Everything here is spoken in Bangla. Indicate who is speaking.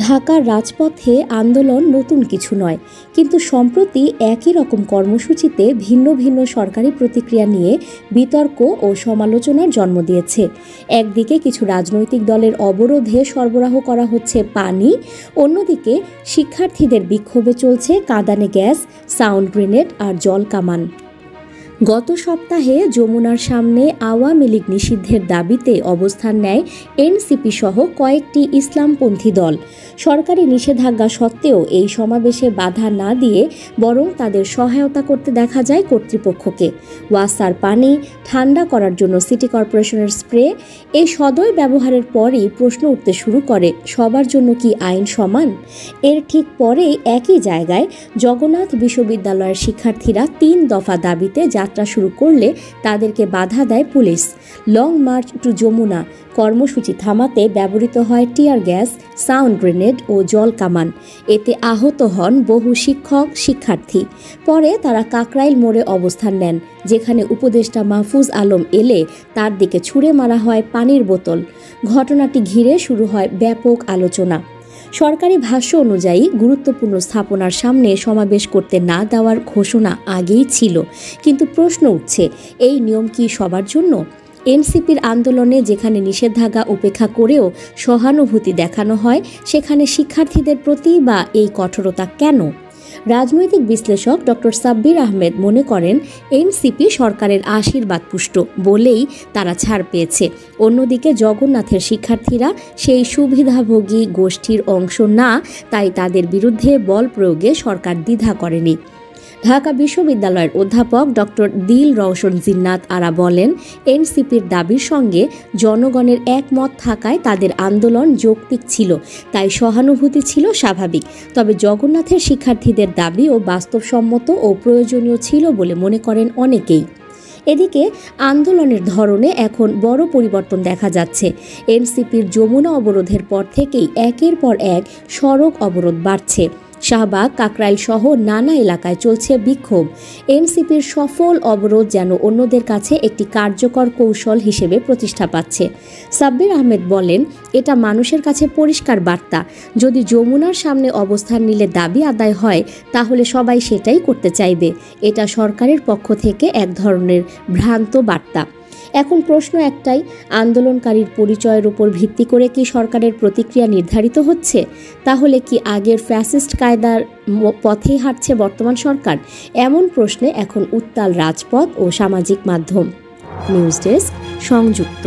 Speaker 1: ঢাকার রাজপথে আন্দোলন নতুন কিছু নয়, কিন্তু সম্প্রতি একই রকম কর্মসূচিতে ভিন্ন ভিন্ন সরকারি প্রতিক্রিয়া নিয়ে বিতর্ক ও সমালোচনার জন্ম দিয়েছে। একদিকে কিছু রাজনৈতিক দলের অবরোধে সরবরাহ করা হচ্ছে পানি, অন্যদিকে শিক্ষার্থীদের বিক্ষোভে চলছে কাঁদানে গ্যাস, সাউন্ড গ্রেনেড আর জল কামান। গত সপ্তাহে যমুনার সামনে আওয়ামী লীগ নিষিদ্ধের দাবিতে অবস্থান নেয় এনসিপি সহ কয়েকটি ইসলামপন্থী দল। সরকারি নিষেধাজ্ঞা সত্ত্বেও এই সমাবেশে বাধা না দিয়ে বরং তাদের সহায়তা করতে দেখা যায় কর্তৃপক্ষকে। ওয়াসার পানি ঠান্ডা করার জন্য সিটি কর্পোরেশনের স্প্রে এই সদয় ব্যবহারের পরই প্রশ্ন উঠতে শুরু করে, সবার জন্য কি আইন সমান? এর ঠিক পরেই একই জায়গায় জগন্নাথ বিশ্ববিদ্যালয়ের শিক্ষার্থীরা 3 দফা দাবিতে যাত্রা শুরু করলে তাদেরকে বাধা দেয় পুলিশ। লং মার্চ টু যমুনা কর্মসূচি থামাতে ব্যবহৃত হয় টিয়ার গ্যাস, সাউন্ড গ্রেনেড ও জল কামান। এতে আহত হন বহু শিক্ষক, শিক্ষার্থী। পরে তারা কাকরাইল মোড়ে অবস্থান নেন, যেখানে উপদেষ্টা মাহফুজ আলম এলে তার দিকে ছুঁড়ে মারা হয় পানির বোতল। ঘটনাটি ঘিরে শুরু হয় ব্যাপক আলোচনা। সরকারি ভাষ্য অনুযায়ী গুরুত্বপূর্ণ স্থাপনার সামনে সমাবেশ করতে না দেওয়ার ঘোষণা আগেই ছিল, কিন্তু প্রশ্ন উঠছে, এই নিয়ম কি সবার জন্য? এনসিপির আন্দোলনে যেখানে নিষেধাজ্ঞা উপেক্ষা করেও সহানুভূতি দেখানো হয়, সেখানে শিক্ষার্থীদের প্রতি বা এই কঠোরতা কেন? রাজনৈতিক বিশ্লেষক ডক্টর সাব্বির আহমেদ মনে করেন, এনসিপি সরকারের আশীর্বাদ পুষ্ট বলেই তারা ছাড় পেয়েছে। অন্যদিকে জগন্নাথের শিক্ষার্থীরা সেই সুবিধাভোগী গোষ্ঠীর অংশ না, তাই তাদের বিরুদ্ধে বল প্রয়োগে সরকার দ্বিধা করেনি। ঢাকা বিশ্ববিদ্যালয়ের অধ্যাপক ডক্টর দিল রওশন জিন্নাত আরা বলেন, এনসিপির দাবির সঙ্গে জনগণের একমত থাকায় তাদের আন্দোলন যৌক্তিক ছিল, তাই সহানুভূতি ছিল স্বাভাবিক। তবে জগন্নাথের শিক্ষার্থীদের দাবিও বাস্তবসম্মত ও প্রয়োজনীয় ছিল বলে মনে করেন অনেকেই। এদিকে আন্দোলনের ধরনে এখন বড় পরিবর্তন দেখা যাচ্ছে। এনসিপির যমুনা অবরোধের পর থেকেই একের পর এক সড়ক অবরোধ বাড়ছে। শাহবাগ, কাকরাইল সহ নানা এলাকায় চলছে বিক্ষোভ। এনসিপির সফল অবরোধ যেন অন্যদের কাছে একটি কার্যকর কৌশল হিসেবে প্রতিষ্ঠা পাচ্ছে। সাব্বির আহমেদ বলেন, এটা মানুষের কাছে পরিষ্কার বার্তা। যদি যমুনার সামনে অবস্থান নিলে দাবি আদায় হয়, তাহলে সবাই সেটাই করতে চাইবে। এটা সরকারের পক্ষ থেকে এক ধরনের ভ্রান্ত বার্তা। এখন প্রশ্ন একটাই, আন্দোলনকারীর পরিচয়ের উপর ভিত্তি করে কি সরকারের প্রতিক্রিয়া নির্ধারিত হচ্ছে? তাহলে কি আগের ফ্যাসিস্ট কায়দার পথেই হাঁটছে বর্তমান সরকার? এমন প্রশ্নে এখন উত্তাল রাজপথ ও সামাজিক মাধ্যম। নিউজ ডেস্ক, সংযুক্ত।